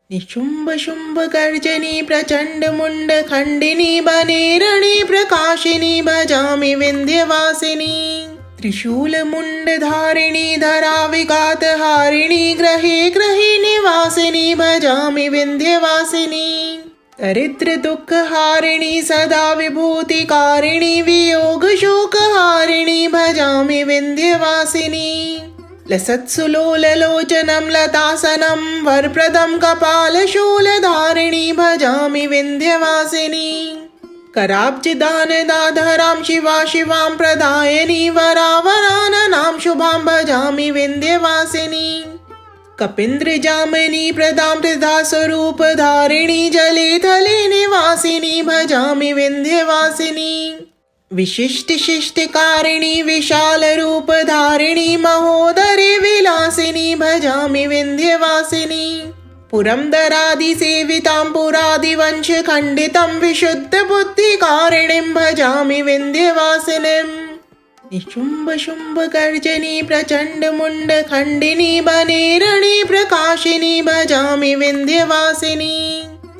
निशुम्भ शुम्भ गर्जनी प्रचंड मुंड खंडिनी बनेरणी प्रकाशिनी भजामि विंध्यवासिनी त्रिशूल मुंड धारिणी धरा विघात हारिणी ग्रहे ग्रही निवासिनी भजामि विंध्यवासिनी दरिद्र दुख हारिणी सदा विभूति कारिणी वियोग शोक हारिणी भजामि विंध्यवासिनी लसत्सुलोललोचनं लतासनं वरप्रदं कपालशूलधारिणी भजामि विंध्यवासिनी कराब्जिदानदाधरां शिवा शिवां प्रदायिनी वरावराननां शुभां भजामि विंध्यवासिनी कपीन्द्रजामिनी प्रदां त्रिधा स्वरूपधारिणी जले थले निवासिनी भजामि विंध्यवासिनी विशिष्ट शिष्टकारिणी विशाल रूप धारिणी महोदरे विलासिनी भजामि विंध्यवासिनी पुरंदरादि सेवितां पुरादिवंश खंडितं विशुद्ध बुद्धिकारिणीं भजामि विंध्यवासिनीं निशुम्भ शुम्भ गर्जनी प्रचंड मुंड खंडिनी बनेरणी प्रकाशिनी भजामि विंध्यवासिनी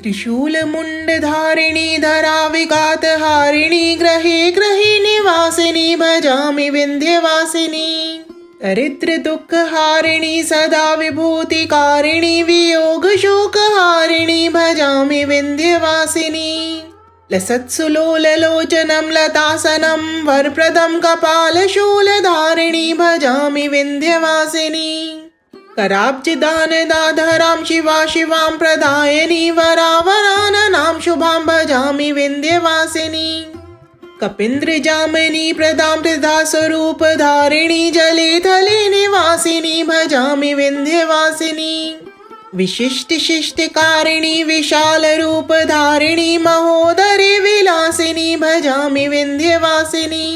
त्रिशूल मुंड धारिणी धरा विघात हारिणी ग्रहे ग्रही निवासिनी भजामि विंध्यवासिनी दरिद्र दुख हारिणी सदा विभूति कारिणी वियोग शोक हारिणी भजामि विंध्यवासिनी लसत्सुलोललोचनं लतासनं वरप्रदं कपालशूलधारिणी भजामि विंध्यवासिनी कराब्जिदानदाधरां शिवा शिवां प्रदायिनी वरावराननां शुभां भजामि विंध्यवासिनी कपीन्द्रजामिनी प्रदां त्रिधा स्वरूपधारिणी जले थले निवासिनी भजामि विंध्यवासिनी विशिष्ट शिष्टकारिणी विशाल रूपधारिणी महोदरे विलासिनी भजामि विंध्यवासिनी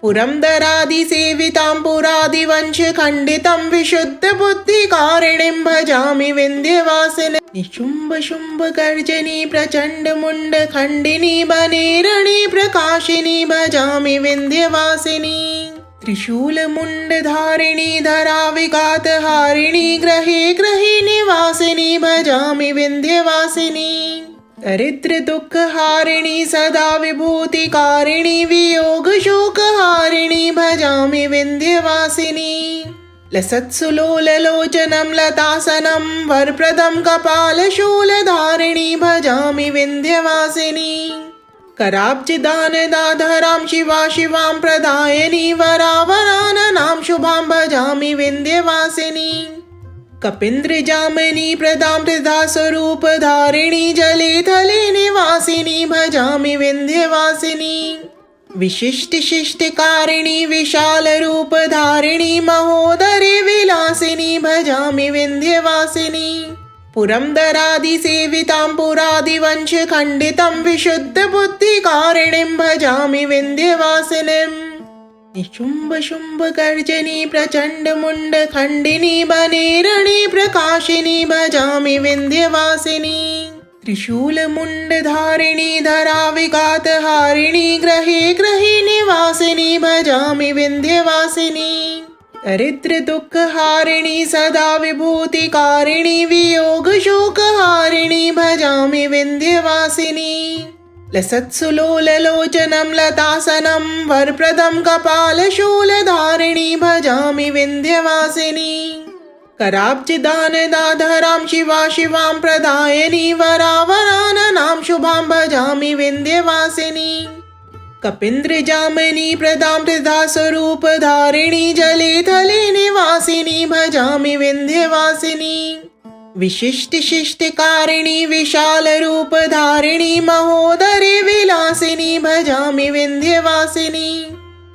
पुरंदरादि सेवितां पुरादिवंश खंडितं विशुद्ध बुद्धिकारिणीं भजामि विंध्यवासिनी निशुम्भ शुम्भ गर्जनी प्रचंड मुंड खंडिनी बनेरणी प्रकाशिनी भजामि विंध्यवासिनी त्रिशूल मुंड धारिणी धरा विघात हारिणी ग्रहे ग्रही निवासिनी भजामि विंध्यवासिनी दरिद्र दुख हारिणी सदा विभूति कारिणी वियोग शोक हारिणी भजामि विंध्यवासिनी लसत्सुलोललोचनं लतासनं वरप्रदं कपालशूलधारिणी भजामि विंध्यवासिनी कराब्जिदानदाधरां शिवा शिवां प्रदायिनी वरावराननां शुभां भजामि विंध्यवासिनी कपीन्द्रजामिनी प्रदां त्रिधा स्वरूपधारिणी जले थले निवासिनी भजामि विंध्यवासिनी विशिष्ट शिष्टकारिणी विशाल रूपधारिणी महोदरे विलासिनी भजामि विंध्यवासिनी पुरंदरादि सेवितां पुरादिवंश खंडितं विशुद्ध बुद्धिकारिणीं भजामि विंध्यवासिनीं निशुम्भ शुम्भ गर्जनी प्रचंड मुंड खंडिनी बनेरणी प्रकाशिनी भजामि विंध्यवासिनी त्रिशूल मुंड धारिणी धरा विघात हारिणी ग्रहे ग्रही निवासिनी भजामि विंध्यवासिनी दरिद्र दुख हारिणी सदा विभूति कारिणी वियोग शोक हारिणी भजामि विंध्यवासिनी लसत्सुलोललोचनं लतासनं वरप्रदं कपालशूलधारिणी भजामि विंध्यवासिनी कराब्जिदानदाधरां शिवा शिवां प्रदायिनी वरावराननां शुभां भजामि विंध्यवासिनी कपीन्द्रजामिनी प्रदां त्रिधा स्वरूपधारिणी जले थले निवासिनी भजामि विंध्यवासिनी विशिष्ट शिष्टकारिणी विशाल रूपधारिणी महोदरे विलासिनी भजामि विंध्यवासिनी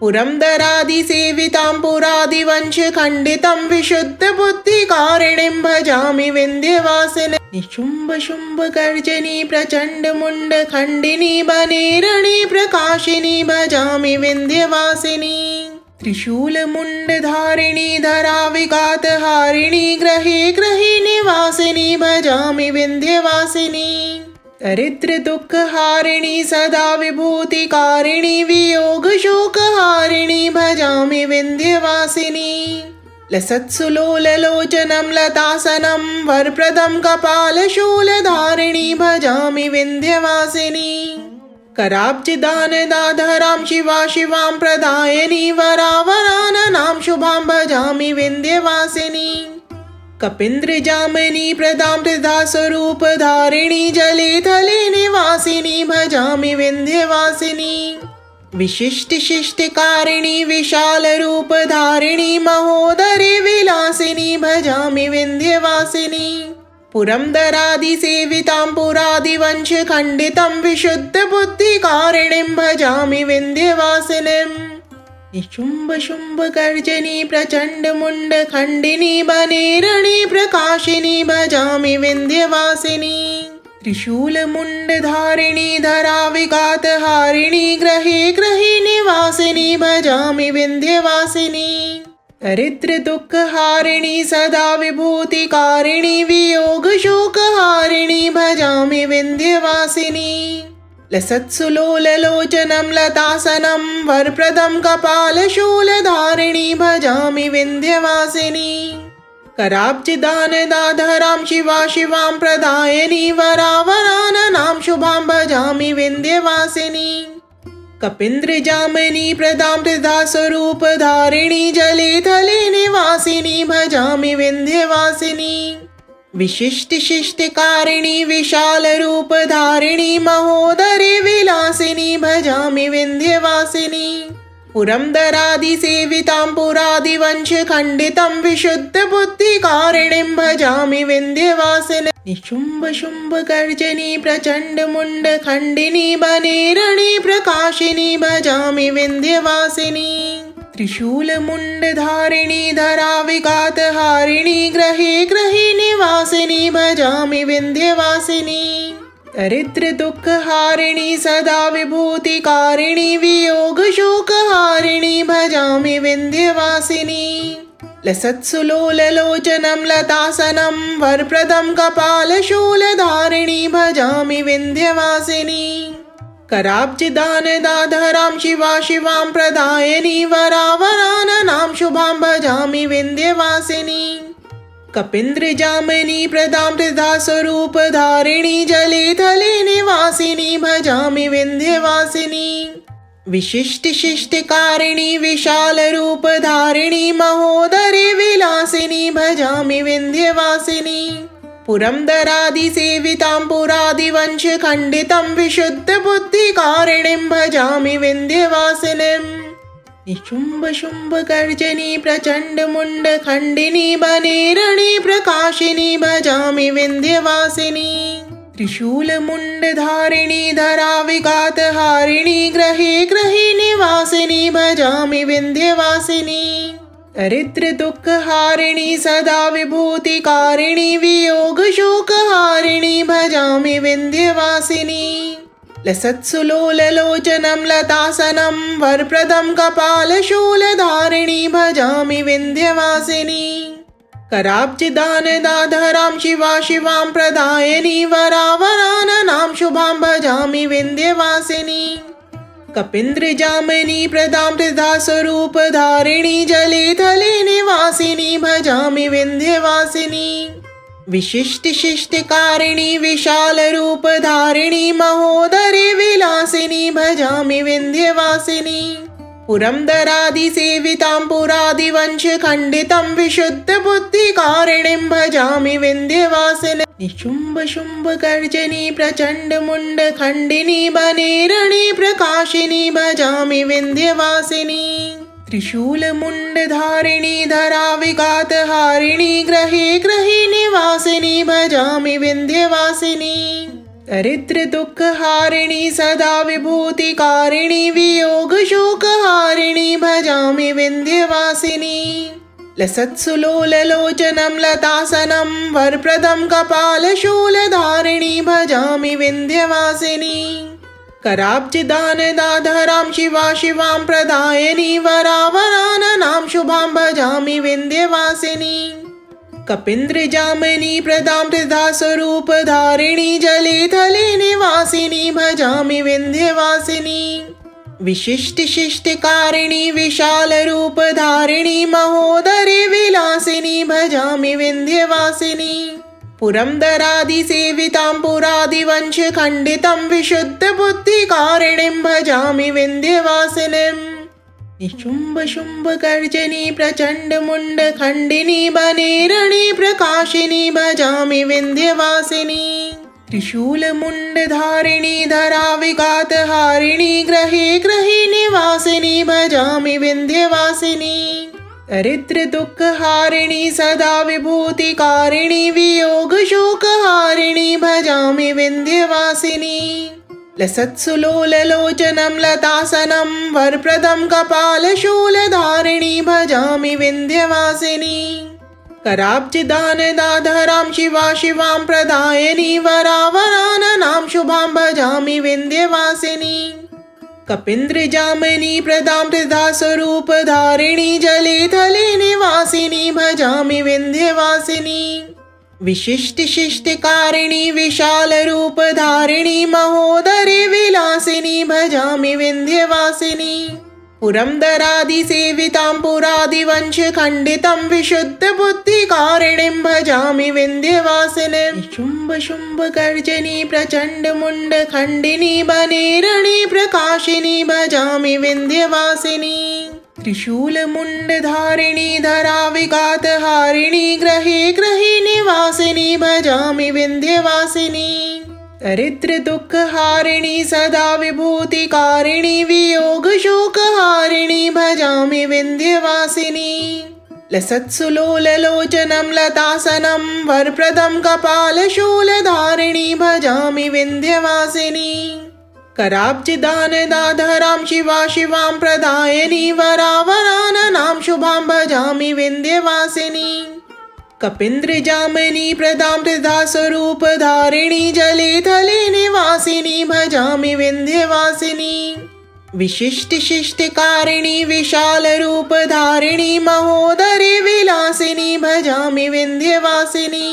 पुरंदरादि सेवितां पुरादिवंश खंडितं विशुद्ध बुद्धिकारिणीं भजामि विंध्यवासिनी निशुम्भ शुम्भ गर्जनी प्रचंड मुंड खंडिनी बनेरणी प्रकाशिनी भजामि विंध्यवासिनी त्रिशूल मुंड धारिणी धरा विघात हारिणी ग्रहे ग्रही निवासिनी भजामि विंध्यवासिनी दरिद्र दुख हारिणी सदा विभूति कारिणी वियोग शोक हारिणी भजामि विंध्यवासिनी लसत्सुलोललोचनं लतासनं वरप्रदं कपालशूलधारिणी भजामि विन्ध्यवासिनी कराब्जिदानदाधरां शिवा शिवां प्रदायिनी वरावराननां शुभां भजामि विन्ध्यवासिनी कपीन्द्रजामिनी प्रदां त्रिधास्वरूपधारिणी जले थले निवासिनी भजामि विन्ध्यवासिनी विशिष्टशिष्टकारिणी विशालरूपधारिणी महोदरे विलासिनी भजामि विन्ध्यवासिनी पुरन्दरादिसेवितां पुरादिवंशखण्डितं विशुद्धबुद्धिकारिणीं भजामि विन्ध्यवासिनीम् निशुम्भशुम्भगर्जनी प्रचण्डमुण्डखण्डिनी बनेरणी प्रकाशिनी भजामि विन्ध्यवासिनी त्रिशूलमुण्डधारिणी धराविघातहारिणी ग्रहे ग्रहे निवासिनी भजामि विन्ध्यवासिनी दरिद्रदुःखहारिणी सदा विभूतिकारिणी वियोगशोकहारिणी भजामि विन्ध्यवासिनी लसत्सुलोललोचनं लतासनं वरप्रदं कपालशूलधारिणी भजामि विन्ध्यवासिनी कराब्जिदानदाधरां शिवा शिवां प्रदायिनी वरावराननां शुभां भजामि विन्ध्यवासिनी कपीन्द्रजामिनी प्रदां त्रिधास्वरूपधारिणी जले थले निवासिनी भजामि विन्ध्यवासिनी विशिष्टशिष्टकारिणी विशालरूपधारिणी महोदरे विलासिनी भजामि विन्ध्यवासिनी पुरन्दरादिसेवितां पुरादिवंशखण्डितं विशुद्धबुद्धिकारिणीं भजामि विन्ध्यवासिनीम् निशुम्भशुम्भगर्जनी प्रचण्डमुण्डखण्डिनी बनेरणी प्रकाशिनी भजामि विन्ध्यवासिनी त्रिशूलमुण्डधारिणी धराविघातहारिणी ग्रहे ग्रहे निवासिनी भजामि विन्ध्यवासिनी दरिद्रदुःखहारिणी सदा विभूतिकारिणी वियोगशोकहारिणी भजामि विन्ध्यवासिनी लसत्सुलोललोचनं लतासनं वरप्रदं कपालशूलधारिणी भजामि विन्ध्यवासिनी कराब्जिदानदाधरां शिवा शिवां प्रदायिनी वरावराननां शुभां भजामि विन्ध्यवासिनी कपीन्द्रजामिनी प्रदां त्रिधास्वरूपधारिणी जले थले निवासिनी भजामि विन्ध्यवासिनी विशिष्टशिष्टकारिणी विशालरूपधारिणी महोदरे विलासिनी भजामि विन्ध्यवासिनी पुरन्दरादिसेवितां पुरादिवंशखण्डितं विशुद्धबुद्धिकारिणीं भजामि विन्ध्यवासिनीम् निशुम्भशुम्भगर्जनी प्रचण्डमुण्डखण्डिनी बनेरणी प्रकाशिनी भजामि विन्ध्यवासिनी त्रिशूलमुण्डधारिणी धराविघातहारिणी ग्रहे ग्रहे निवासिनी भजामि विन्ध्यवासिनी दरिद्रदुःखहारिणी सदा विभूतिकारिणी वियोगशोकहारिणी भजामि विन्ध्यवासिनी लसत्सुलोललोचनं लतासनं वरप्रदं कपालशूलधारिणी भजामि विन्ध्यवासिनी कराब्जिदानदाधरां शिवा शिवां प्रदायिनी वरावराननां शुभां भजामि विन्ध्यवासिनी कपीन्द्रजामिनी प्रदां त्रिधास्वरूपधारिणी जले थले निवासिनी भजामि विन्ध्यवासिनी विशिष्टशिष्टकारिणी विशालरूपधारिणी महोदरे विलासिनी भजामि विन्ध्यवासिनी पुरन्दरादिसेवितां पुरादिवंशखण्डितं विशुद्धबुद्धिकारिणीं भजामि विन्ध्यवासिनीम् निशुम्भशुम्भगर्जनी प्रचण्डमुण्डखण्डिनी बनेरणी प्रकाशिनी भजामि विन्ध्यवासिनी त्रिशूलमुण्डधारिणी धराविघातहारिणी ग्रहे ग्रहे निवासिनी भजामि विन्ध्यवासिनी दरिद्रदुःखहारिणी सदा विभूतिकारिणी वियोगशोकहारिणी भजामि विन्ध्यवासिनी लसत्सुलोललोचनं लतासनं वरप्रदं कपालशूलधारिणी भजामि विन्ध्यवासिनी कराब्जिदानदाधरां शिवा शिवां प्रदायिनी वरावराननां शुभां भजामि विन्ध्यवासिनी कपीन्द्रजामिनी प्रदां त्रिधास्वरूपधारिणी जले थले निवासिनी भजामि विन्ध्यवासिनी विशिष्टशिष्टकारिणी विशालरूपधारिणी महोदरे विलासिनी भजामि विन्ध्यवासिनी पुरन्दरादिसेवितां पुरादिवंशखण्डितं विशुद्धबुद्धिकारिणीं भजामि विन्ध्यवासिनीम् निशुम्भशुम्भगर्जनी प्रचण्डमुण्डखण्डिनी बनेरणी प्रकाशिनी भजामि विन्ध्यवासिनी त्रिशूलमुण्डधारिणी धराविघातहारिणी ग्रहे ग्रहे निवासिनी भजामि विन्ध्यवासिनी दरिद्रदुःखहारिणी सदा विभूतिकारिणी वियोगशोकहारिणी भजामि विन्ध्यवासिनी लसत्सुलोललोचनं लतासनं वरप्रदं कपालशूलधारिणी भजामि विन्ध्यवासिनी कराब्जदानदाधरां शिवां प्रदायिनी वरावराननां शुभां भजामि विन्ध्यवासिनी कपीन्द्रजामिनी प्रदां त्रिधास्वरूपधारिणी जले थले निवासिनी भजामि विन्ध्यवासिनी विशिष्टशिष्टकारिणी विशालरूपधारिणी महोदरे विलासिनी भजामि विन्ध्यवासिनी पुरन्दरादिसेवितां पुरादिवंशखण्डितं विशुद्धबुद्धिकारिणीं भजामि विन्ध्यवासिनीं शुम्भशुम्भगर्जनी प्रचण्डमुण्डखण्डिनी बनेरणी प्रकाशिनी भजामि विन्ध्यवासिनी त्रिशूलमुण्डधारिणी धराविघातहारिणी ग्रहे ग्रहे निवासिनी भजामि विन्ध्यवासिनी दरिद्रदुःखहारिणी सदा विभूतिकारिणी वियोगशोकहारिणी भजामि विन्ध्यवासिनी लसत्सुलोललोचनं लतासनं वरप्रदं कपालशूलधारिणी भजामि विन्ध्यवासिनी कराब्जदानदाधरां शिवां प्रदायिनी वरावराननां शुभां भजामि विन्ध्यवासिनी कपीन्द्रजामिनी प्रदां त्रिधास्वरूपधारिणी जले थले निवासिनी भजामि विन्ध्यवासिनी विशिष्टशिष्टकारिणी विशालरूपधारिणी महोदरे विलासिनी भजामि विन्ध्यवासिनी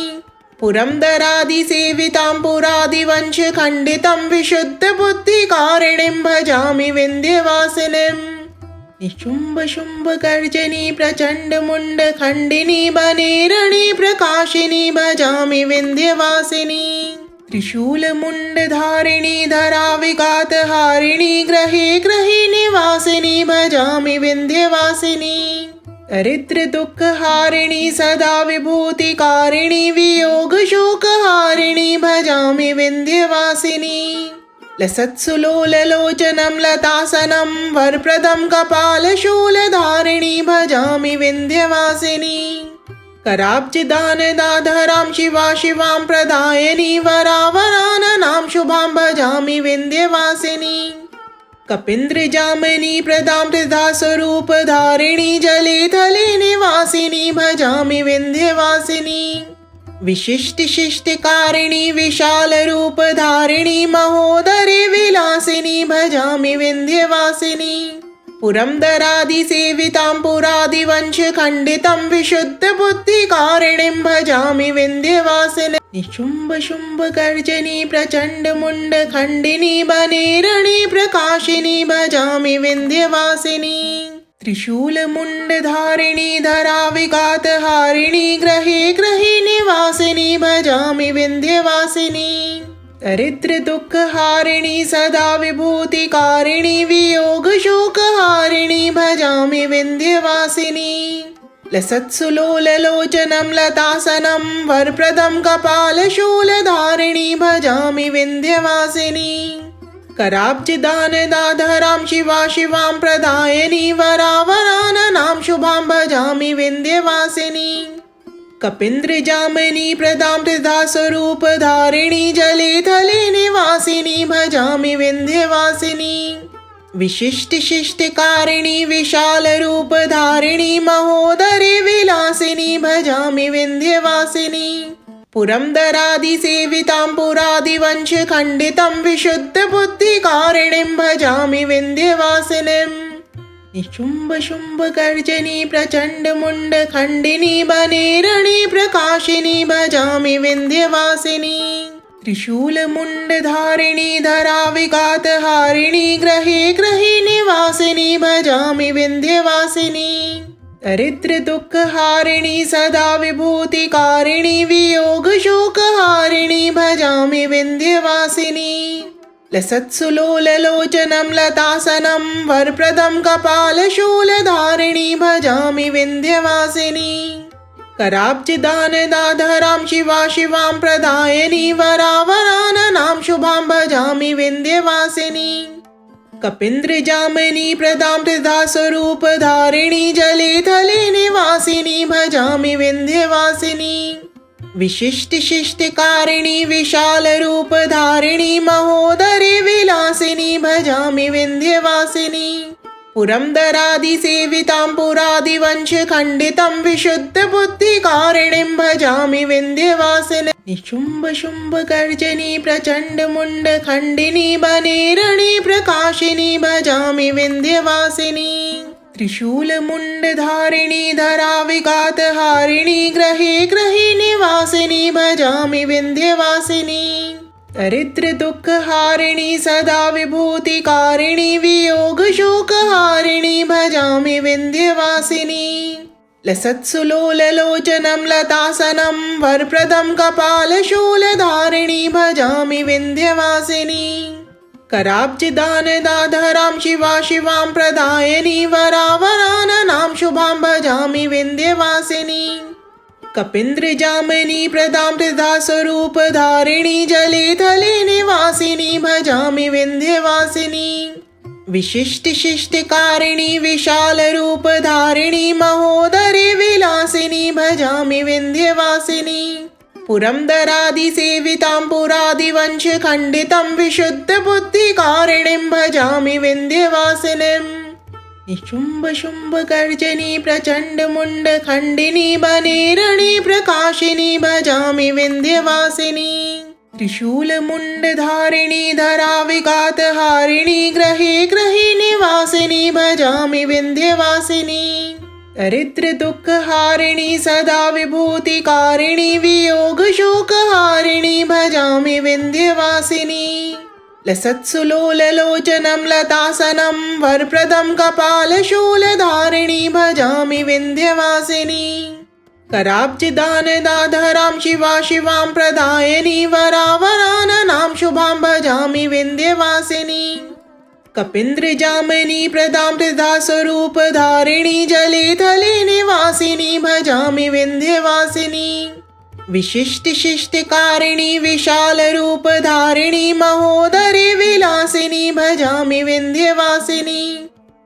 पुरन्दरादिसेवितां पुरादिवंशखण्डितं विशुद्धबुद्धिकारिणीं भजामि विन्ध्यवासिनीम् निशुम्भशुम्भगर्जनी प्रचण्डमुण्डखण्डिनी बनेरणी प्रकाशिनी भजामि विन्ध्यवासिनी त्रिशूलमुण्डधारिणी धराविघातहारिणी ग्रहे ग्रहे निवासिनी भजामि विन्ध्यवासिनी दरिद्रदुःखहारिणी सदा विभूतिकारिणी वियोगशोकहारिणी भजामि विन्ध्यवासिनी लसत्सुलोललोचनं लतासनं वरप्रदं कपालशूलधारिणी भजामि विन्ध्यवासिनी कराब्जदानदाधरां शिवां प्रदायिनी वरावराननां शुभां भजामि विन्ध्यवासिनी कपीन्द्रजामिनी प्रदां त्रिधास्वरूपधारिणी जले थले निवासिनी भजामि विन्ध्यवासिनी विशिष्टशिष्टकारिणी विशालरूपधारिणी महोदरे विलासिनी भजामि विन्ध्यवासिनी पुरन्दरादिसेवितां पुरादिवंशखण्डितं विशुद्धबुद्धिकारिणीं भजामि विन्ध्यवासिनीं निशुम्भशुम्भगर्जनी प्रचण्डमुण्डखण्डिनी बनेरणी प्रकाशिनी भजामि विन्ध्यवासिनी त्रिशूलमुण्डधारिणी धराविघातहारिणी ग्रहे ग्रहे निवासिनी भजामि विन्ध्यवासिनी दरिद्रदुःखहारिणी सदा विभूतिकारिणी वियोगशोकहारिणी भजामि विन्ध्यवासिनी लसत्सुलोललोचनं लतासनं वरप्रदं कपालशूलधारिणी भजामि विन्ध्यवासिनी कराब्जदानदाधरां शिवां प्रदायिनी वरावराननां शुभां भजामि विन्ध्यवासिनी कपीन्द्रजामिनी प्रदां त्रिधास्वरूपधारिणी जले थले निवासिनी भजामि विन्ध्यवासिनी विशिष्टशिष्टकारिणी विशालरूपधारिणी महोदरे विलासिनी भजामि विन्ध्यवासिनी पुरन्दरादिसेवितां पुरादिवंशखण्डितं विशुद्धबुद्धिकारिणीं भजामि विन्ध्यवासिनीम् निशुम्भशुम्भगर्जनी प्रचण्डमुण्डखण्डिनी बनेरणी प्रकाशिनी भजामि विन्ध्यवासिनी त्रिशूलमुण्डधारिणी धराविघातहारिणी ग्रहे ग्रहे निवासिनी भजामि विन्ध्यवासिनी दरिद्रदुःखहारिणी सदा विभूतिकारिणी वियोगशोकहारिणी भजामि विन्ध्यवासिनी लसत्सुलोललोचनं लतासनं वरप्रदं कपालशूलधारिणी भजामि विन्ध्यवासिनी कराब्जिदानदाधरां शिवा शिवां प्रदायिनी वरावराननां शुभां भजामि विन्ध्यवासिनी कपीन्द्रजामिनी प्रदां त्रिधास्वरूपधारिणी जले थले निवासिनी भजामि विन्ध्यवासिनी विशिष्टशिष्टकारिणी विशालरूपधारिणी महोदरे विलासिनी भजामि विन्ध्यवासिनी पुरन्दरादिसेवितां पुरादिवंशखण्डितं विशुद्धबुद्धिकारिणीं भजामि विन्ध्यवासिनीं निशुम्भशुम्भगर्जनी प्रचण्डमुण्डखण्डिनी बनेरणी प्रकाशिनी भजामि विन्ध्यवासिनी त्रिशूलमुण्डधारिणी धराविघातहारिणी ग्रहे ग्रहे निवासिनी भजामि विन्ध्यवासिनी दरिद्रदुःखहारिणी सदा विभूतिकारिणी वियोगशोकहारिणी भजामि विन्ध्यवासिनी लसत्सुलोललोचनं लतासनं वरप्रदं कपालशूलधारिणी भजामि विन्ध्यवासिनी कराब्जिदानदाधरां शिवा शिवां प्रदायिनी वरावराननां शुभां भजामि विन्ध्यवासिनी कपीन्द्रजामिनी प्रदां त्रिधास्वरूपधारिणी जले थले निवासिनी भजामि विन्ध्यवासिनी विशिष्टशिष्टकारिणी विशालरूपधारिणी महोदरे विलासिनी भजामि विन्ध्यवासिनी पुरन्दरादिसेवितां पुरादिवंशखण्डितं विशुद्धबुद्धिकारिणीं भजामि विन्ध्यवासिनीं निशुम्भशुम्भगर्जनी प्रचण्डमुण्डखण्डिनी बनेरणी प्रकाशिनी भजामि विन्ध्यवासिनी त्रिशूलमुण्डधारिणी धराविघातहारिणी ग्रहे ग्रहे निवासिनी भजामि विन्ध्यवासिनी दरिद्रदुःखहारिणी सदा विभूतिकारिणी वियोगशोकहारिणी भजामि विन्ध्यवासिनी लसत्सुलोललोचनं लतासनं वरप्रदं कपालशूलधारिणी भजामि विन्ध्यवासिनी कराब्जिदानदाधरां शिवा शिवां प्रदायिनी वरावराननां शुभां भजामि विन्ध्यवासिनी कपीन्द्रजामिनी प्रदां त्रिधास्वरूपधारिणी जले थले निवासिनी भजामि विन्ध्यवासिनी विशिष्टशिष्टकारिणी विशालरूपधारिणी महोदरे विलासिनी भजामि विन्ध्यवासिनी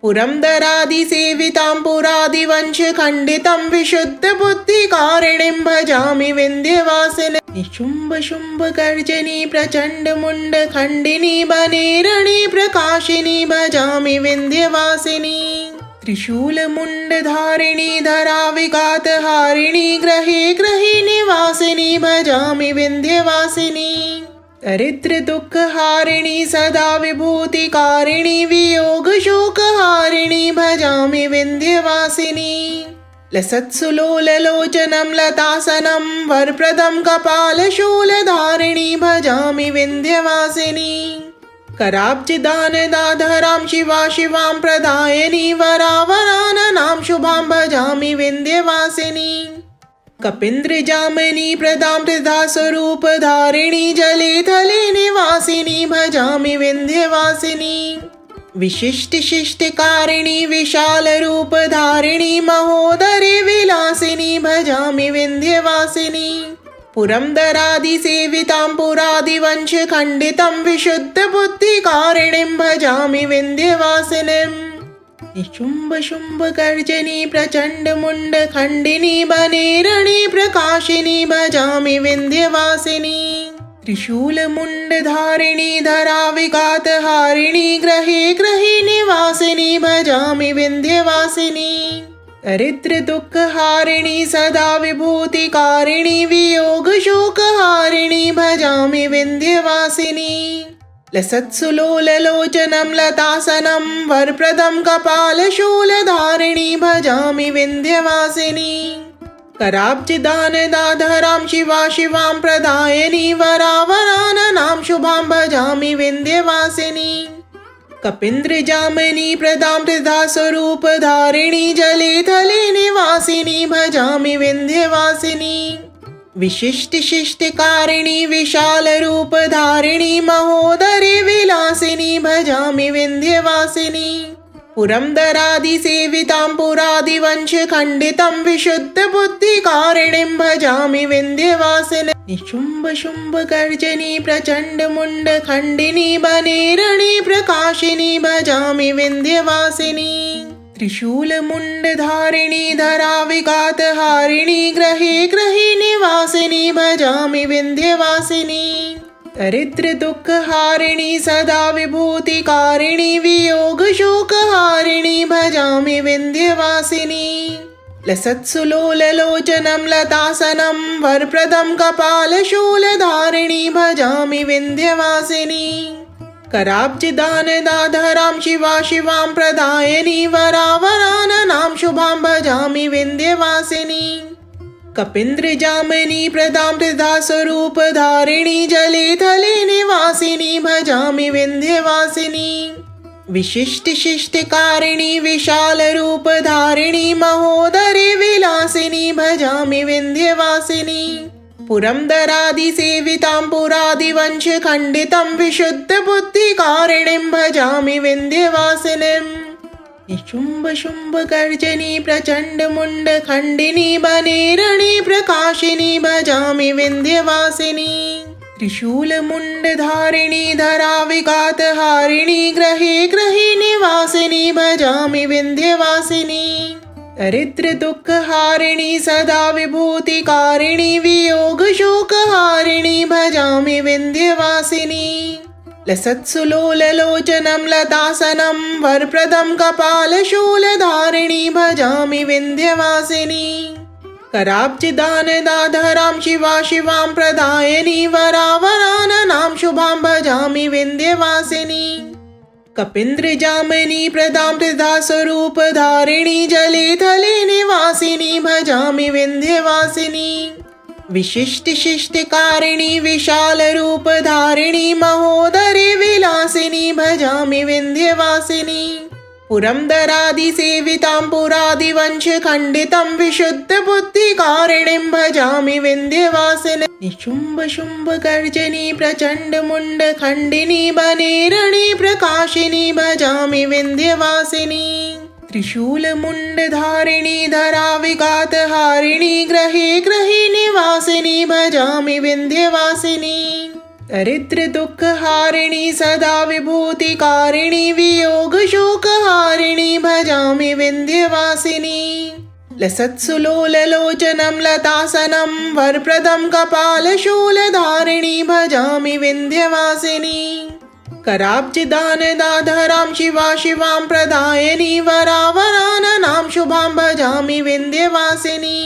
पुरन्दरादिसेवितां पुरादिवंशखण्डितं विशुद्धबुद्धिकारिणीं भजामि विन्ध्यवासिनीं निशुम्भशुम्भगर्जनी प्रचण्डमुण्डखण्डिनी बनेरणी प्रकाशिनी भजामि विन्ध्यवासिनी त्रिशूलमुण्डधारिणी धराविघातहारिणी ग्रहे ग्रहे निवासिनी भजामि विन्ध्यवासिनी दरिद्रदुःखहारिणी सदा विभूतिकारिणी वियोगशोकहारिणी भजामि विन्ध्यवासिनी लसत्सुलोललोचनं लतासनं वरप्रदं कपालशूलधारिणी भजामि विन्ध्यवासिनी कराब्जिदानदाधरां शिवा शिवां प्रदायिनी वरावराननां शुभां भजामि विन्ध्यवासिनी कपीन्द्रजामिनी प्रदां त्रिधास्वरूपधारिणी जले थले निवासिनी भजामि विन्ध्यवासिनी विशिष्टशिष्टकारिणी विशालरूपधारिणी महोदरे विलासिनी भजामि विन्ध्यवासिनी पुरन्दरादिसेवितां पुरादिवंशखण्डितं विशुद्धबुद्धिकारिणीं भजामि विन्ध्यवासिनीं निशुम्भशुम्भगर्जनी प्रचण्डमुण्डखण्डिनी बनेरणी प्रकाशिनी भजामि विन्ध्यवासिनी त्रिशूलमुण्डधारिणी धराविघातहारिणी ग्रहे ग्रहे निवासिनी भजामि विन्ध्यवासिनी दरिद्रदुःखहारिणी सदा विभूतिकारिणी वियोगशोकहारिणी भजामि विन्ध्यवासिनी लसत्सुलोललोचनं लतासनं वरप्रदं कपालशूलधारिणी भजामि विन्ध्यवासिनी कराब्जिदानदाधरां शिवा शिवां प्रदायिनी वरावराननां शुभां भजामि विन्ध्यवासिनी कपीन्द्रजामिनी प्रदां त्रिधा स्वरूपधारिणी जले थले निवासिनी भजामि विन्ध्यवासिनी विशिष्टशिष्टकारिणी विशालरूपधारिणी महोदरी विलासिनी भजामि विन्ध्यवासिनी पुरन्दरादिसेवितां पुरादिवंशखण्डितं विशुद्धबुद्धिकारिणीं भजामि विन्ध्यवासिनीं निशुम्भशुम्भगर्जनी प्रचण्डमुण्डखण्डिनी वनेरणी प्रकाशिनी भजामि विन्ध्यवासिनी त्रिशूलमुण्डधारिणी धराविघातहारिणी ग्रहे ग्रही निवासिनी भजामि विन्ध्यवासिनी दरिद्रदुःखहारिणी सदा विभूतिकारिणी वियोगशोकहारिणी भजामि विन्ध्यवासिनी लसत्सुलोललोचनं लतासनं वरप्रदं कपालशूलधारिणी भजामि विन्ध्यवासिनी कराब्जिदानदाधरां शिवा शिवां प्रदायिनी वरावराननां शुभां भजामि विन्ध्यवासिनी कपीन्द्रजामिनी प्रदां त्रिधा स्वरूपधारिणी जले थले निवासिनी भजामि विन्ध्यवासिनी विशिष्टशिष्टकारिणी विशालरूपधारिणी महोदरी विलासिनी भजामि विन्ध्यवासिनी पुरन्दरादिसेवितां पुरादिवंशखण्डितं विशुद्धबुद्धिकारिणीं भजामि विन्ध्यवासिनीं निशुम्भशुम्भगर्जनी प्रचण्डमुण्डखण्डिनी वनेरणी प्रकाशिनी भजामि विन्ध्यवासिनी त्रिशूलमुण्डधारिणी धराविघातहारिणी ग्रहे ग्रही निवासिनी भजामि विन्ध्यवासिनी दरिद्रदुःखहारिणी सदा विभूतिकारिणी वियोगशोकहारिणी भजामि विन्ध्यवासिनी लसत्सुलोललोचनं लतासनं वरप्रदं कपालशूलधारिणी भजामि विन्ध्यवासिनी कराब्जिदानदाधरां शिवा शिवां प्रदायिनी वरावराननां शुभां भजामि विन्ध्यवासिनी कपीन्द्रजामिनी प्रदां त्रिधा स्वरूपधारिणी जले थले निवासिनी भजामि विन्ध्यवासिनी विशिष्टशिष्टकारिणी विशालरूपधारिणी महोदरी विलासिनी भजामि विन्ध्यवासिनी पुरन्दरादिसेवितां पुरादिवंशखण्डितं विशुद्धबुद्धिकारिणीं भजामि विन्ध्यवासिनीं निशुम्भशुम्भगर्जनी प्रचण्डमुण्डखण्डिनी वनेरणी प्रकाशिनी भजामि विन्ध्यवासिनी त्रिशूलमुण्डधारिणी धराविघातहारिणी ग्रहे ग्रही निवासिनी भजामि विन्ध्यवासिनी दरिद्रदुःखहारिणी सदा विभूतिकारिणी वियोगशोकहारिणी भजामि विन्ध्यवासिनी लसत्सुलोललोचनं लतासनं वरप्रदं कपालशूलधारिणी भजामि विन्ध्यवासिनी कराब्जिदानदाधरां शिवा शिवां प्रदायिनी वरावराननां शुभां भजामि विन्ध्यवासिनी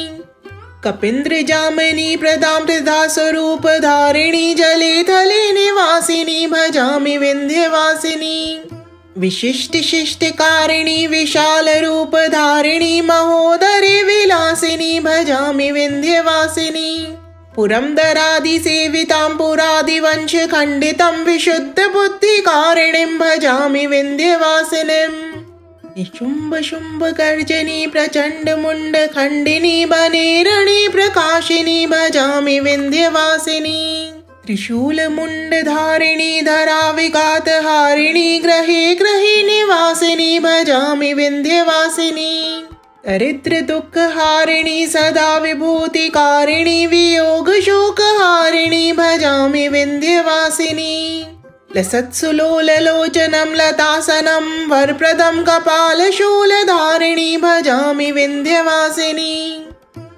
कपीन्द्रजामिनी प्रदां त्रिधा स्वरूपधारिणी जले थले निवासिनी भजामि विन्ध्यवासिनी विशिष्टशिष्टकारिणी विशालरूपधारिणी महोदरी विलासिनी भजामि विन्ध्यवासिनी पुरन्दरादिसेवितां पुरादिवंशखण्डितं विशुद्धबुद्धिकारिणीं भजामि विन्ध्यवासिनीं निशुम्भशुम्भगर्जनी प्रचण्डमुण्डखण्डिनी वनेरणी प्रकाशिनी भजामि विन्ध्यवासिनी त्रिशूलमुण्डधारिणी धराविघातहारिणी ग्रहे ग्रही निवासिनी भजामि विन्ध्यवासिनी दरिद्रदुःखहारिणी सदा विभूतिकारिणी वियोगशोकहारिणी भजामि विन्ध्यवासिनी लसत्सुलोललोचनं लतासनं वरप्रदं कपालशूलधारिणी भजामि विन्ध्यवासिनी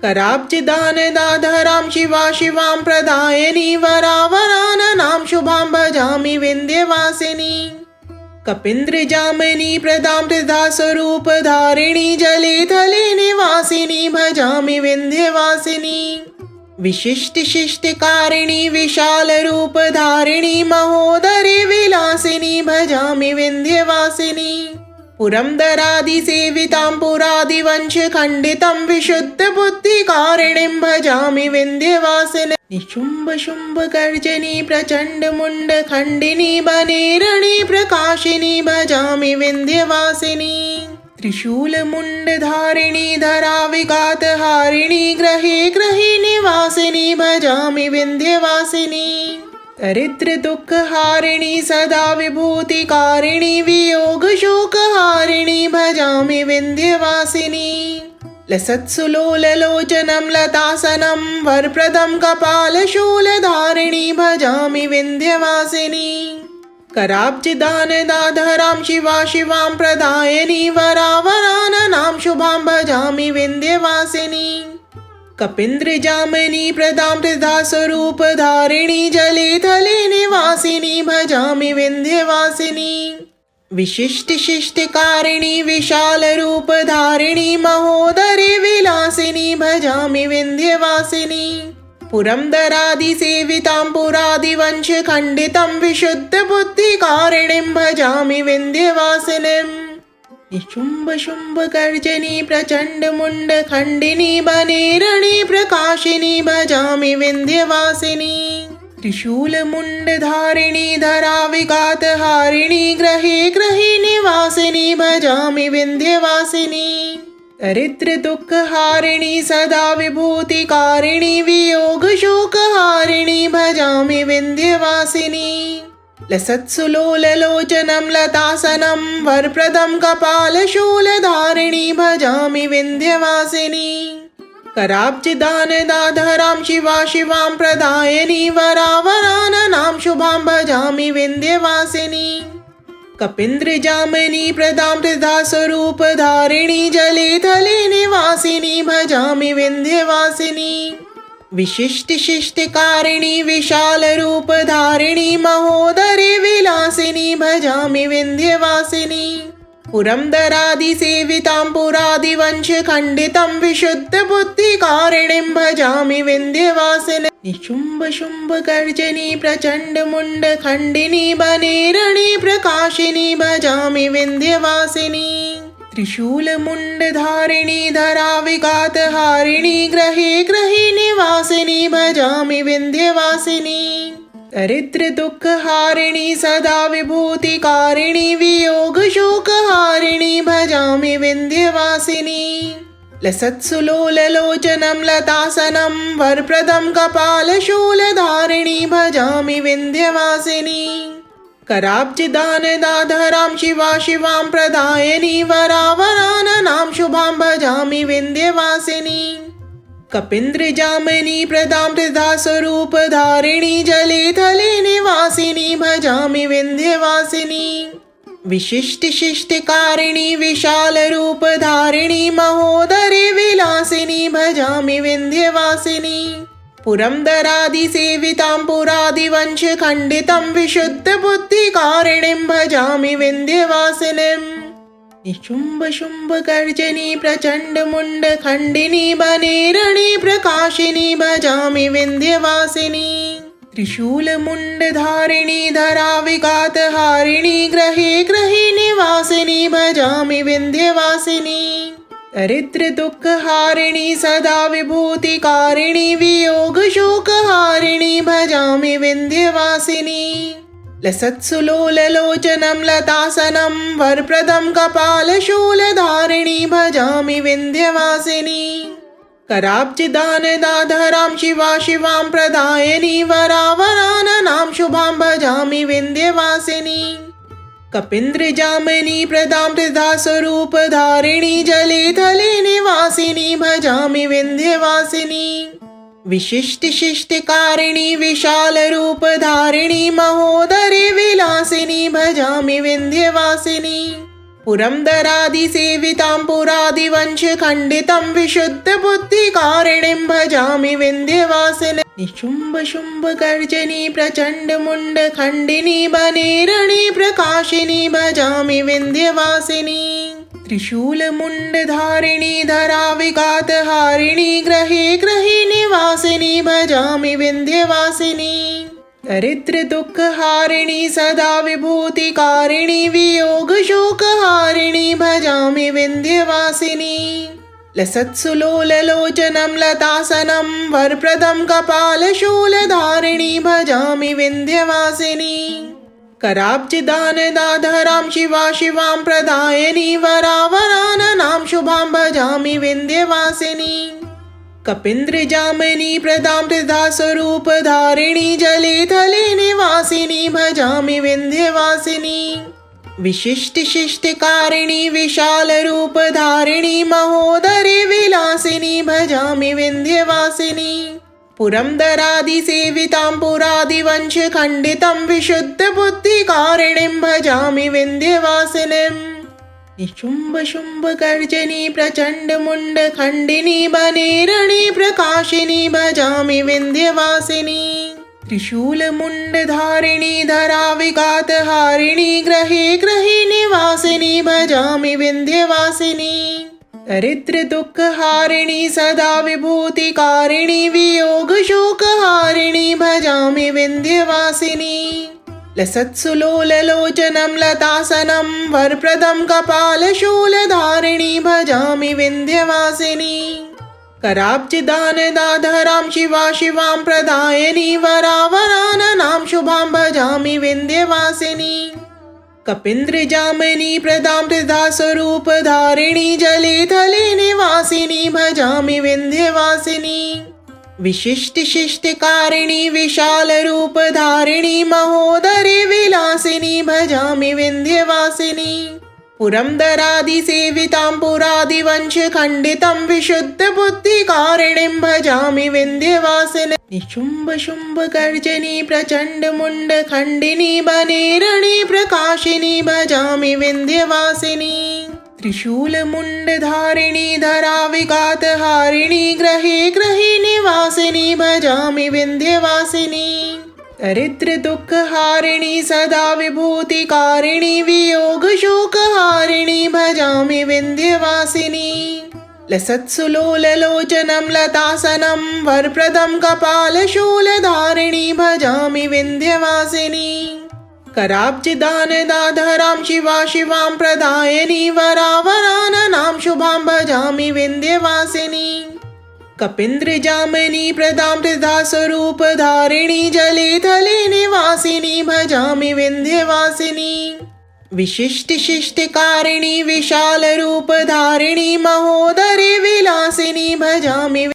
कराब्जिदानदाधरां शिवा शिवां प्रदायिनी वरावराननां शुभां भजामि विन्ध्यवासिनी कपीन्द्रजामिनी प्रदां त्रिधा स्वरूपधारिणी जले थले निवासिनी भजामि विन्ध्यवासिनी विशिष्टशिष्टकारिणी विशालरूपधारिणी महोदरी विलासिनी भजामि विन्ध्यवासिनी पुरन्दरादिसेवितां पुरादिवंशखण्डितं विशुद्धबुद्धिकारिणीं भजामि विन्ध्यवासिनीं। निशुम्भशुम्भगर्जनी प्रचण्डमुण्डखण्डिनी वनेरणी प्रकाशिनी भजामि विन्ध्यवासिनी। त्रिशूलमुण्डधारिणी धराविघातहारिणी ग्रहे ग्रहे निवासिनी भजामि विन्ध्यवासिनी। दरिद्रदुःखहारिणी सदा विभूतिकारिणी वियोगशोकहारिणी भजामि विन्ध्यवासिनी। लसत्सुलोललोचनं लतासनं वरप्रदं कपालशूलधारिणी भजामि विन्ध्यवासिनी। कराब्जदानदाधरां शिवां प्रदायिनी वरावराननां शुभां भजामि विन्ध्यवासिनी। कपीन्द्रजामिनी प्रदां त्रिधास्वरूपधारिणी जले थले निवासिनी भजामि विन्ध्यवासिनी। विशिष्टशिष्टकारिणी विशालरूपधारिणी महोदरे विलासिनी भजामि विन्ध्यवासिनी। पुरन्दरादिसेवितां पुरादिवंशखण्डितं विशुद्धबुद्धिकारिणीं भजामि विन्ध्यवासिनीम्। निशुम्भशुम्भगर्जनी प्रचण्डमुण्डखण्डिनी वनेरणी प्रकाशिनी भजामि विन्ध्यवासिनी। त्रिशूलमुण्डधारिणी धराविघातहारिणी ग्रहे ग्रहे निवासिनी भजामि विन्ध्यवासिनी। दरिद्रदुःखहारिणी सदा विभूतिकारिणी वियोगशोकहारिणी भजामि विन्ध्यवासिनी। लसत्सुलोललोचनं लतासनं वरप्रदं कपालशूलधारिणी भजामि विन्ध्यवासिनी। कराब्जदानदाधरां शिवां प्रदायिनी वरावराननां शुभां भजामि विन्ध्यवासिनी। कपीन्द्रजामिनी प्रदां त्रिधास्वरूपधारिणी जले थले निवासिनी भजामि विन्ध्यवासिनी। विशिष्टशिष्टकारिणी विशालरूपधारिणी महोदरे विलासिनी भजामि विन्ध्यवासिनी। पुरन्दरादिसेवितां पुरादिवंशखण्डितं विशुद्धबुद्धिकारिणीं भजामि विन्ध्यवासिनीं। निशुम्भशुम्भगर्जनी प्रचण्डमुण्डखण्डिनी वनेरणी प्रकाशिनी भजामि विन्ध्यवासिनी। त्रिशूलमुण्डधारिणी धराविघातहारिणी ग्रहे ग्रहे निवासिनी भजामि विन्ध्यवासिनी। दरिद्रदुःखहारिणी सदा विभूतिकारिणी वियोगशोकहारिणी भजामि विन्ध्यवासिनी। लसत्सुलोललोचनं लतासनं वरप्रदं कपालशूलधारिणी भजामि विन्ध्यवासिनी। कराब्जदानदाधरां शिवां प्रदायिनी वरावराननां शुभां भजामि विन्ध्यवासिनी। कपीन्द्रजामिनी प्रदां त्रिधास्वरूपधारिणी जले थले निवासिनी भजामि विन्ध्यवासिनी। विशिष्टशिष्टकारिणी विशालरूपधारिणी महोदरे विलासिनी भजामि विन्ध्यवासिनी। पुरन्दरादिसेवितां पुरादिवंशखण्डितं विशुद्धबुद्धिकारिणीं भजामि विन्ध्यवासिनीम्। निशुम्भशुम्भगर्जनी प्रचण्डमुण्डखण्डिनी वनेरणी प्रकाशिनी भजामि विन्ध्यवासिनी। त्रिशूलमुण्डधारिणी धराविघातहारिणी ग्रहे ग्रहे निवासिनी भजामि विन्ध्यवासिनी। दरिद्रदुःखहारिणी सदा विभूतिकारिणी वियोगशोकहारिणी भजामि विन्ध्यवासिनी। लसत्सुलोललोचनं लतासनं वरप्रदं कपालशूलधारिणी भजामि विन्ध्यवासिनी। कराब्जदानदाधरां शिवां प्रदायिनी वरावराननां शुभां भजामि विन्ध्यवासिनी। कपीन्द्रजामिनी प्रदां त्रिधास्वरूपधारिणी जले थले निवासिनी भजामि विन्ध्यवासिनी। विशिष्टशिष्टकारिणी विशालरूपधारिणी महोदरे विलासिनी भजामि विन्ध्यवासिनी। पुरन्दरादिसेवितां पुरादिवंशखण्डितं विशुद्धबुद्धिकारिणीं भजामि विन्ध्यवासिनीं। निशुम्भशुम्भगर्जनी प्रचण्डमुण्डखण्डिनी वनेरणी प्रकाशिनी भजामि विन्ध्यवासिनी। त्रिशूलमुण्डधारिणी धराविघातहारिणी ग्रहे ग्रहे निवासिनी भजामि विन्ध्यवासिनी। दरिद्र दुःख हारिणी सदा विभूतिकारिणी वियोग शोक हारिणी भजामि विन्ध्यवासिनी लसत्सुलोललोचनं लतासनं वरप्रदं कपालशूलधारिणी भजामि विन्ध्यवासिनी कराब्जदानदाधरां शिवा शिवां प्रदायिनी वरावराननां शुभां भजामि विन्ध्यवासिनी कपीन्द्रजामिनी प्रदां त्रिधास्वरूपधारिणी जले थले निवासिनी भजामि विन्ध्यवासिनी विशिष्टशिष्टकारिणी विशालरूपधारिणी महोदरे विलासिनी भजामि विन्ध्यवासिनी पुरन्दरादिसेवितां पुरादिवंशखण्डितं विशुद्धबुद्धिकारिणीं भजामि विन्ध्यवासिनीं निशुम्भशुम्भगर्जनी प्रचण्डमुण्डखण्डिनी बनेरणी प्रकाशिनी भजामि विन्ध्यवासिनी त्रिशूलमुण्डधारिणी धराविघातहारिणी ग्रहे ग्रहे निवासिनी भजामि विन्ध्यवासिनी दरिद्र दुःख हारिणी सदा विभूतिकारिणी वियोग शोक हारिणी भजामि विन्ध्यवासिनी लसत्सुलोललोचनं लतासनं वरप्रदं कपालशूलधारिणी भजामि विन्ध्यवासिनी कराब्जदानदाधरां शिवा शिवां प्रदायिनी वरावराननां शुभां भजामि विन्ध्यवासिनी कपीन्द्रजामिनी प्रदां त्रिधास्वरूपधारिणी जले थले निवासिनी भजामि विन्ध्यवासिनी विशिष्टशिष्टकारिणी विशालरूपधारिणी महोदरे विलासिनी भजामि विन्ध्यवासिनी पुरन्दरादिसेवितां पुरादिवंशखण्डितं विशुद्धबुद्धिकारिणीं भजामि विन्ध्यवासिनीं निशुम्भशुम्भगर्जनी प्रचण्डमुण्डखण्डिनी बनेरणी प्रकाशिनी भजामि विन्ध्यवासिनी त्रिशूलमुण्डधारिणी धराविघातहारिणी ग्रहे ग्रहे निवासिनी भजामि विन्ध्यवासिनी दरिद्र दुःख हारिणी सदा विभूतिकारिणी वियोग शोक हारिणी भजामि विन्ध्यवासिनी लसत्सुलोललोचनं लतासनं वरप्रदं कपालशूलधारिणी भजामि विन्ध्यवासिनी कराब्जदानदाधरां शिवा शिवां प्रदायिनी वरावराननां शुभां भजामि विन्ध्यवासिनी कपीन्द्रजामिनी प्रदां त्रिधास्वरूपधारिणी जले थले निवासिनी भजामि विन्ध्यवासिनी विशिष्टशिष्टकारिणी विशालरूपधारिणी महोदरे विलासिनी भजामि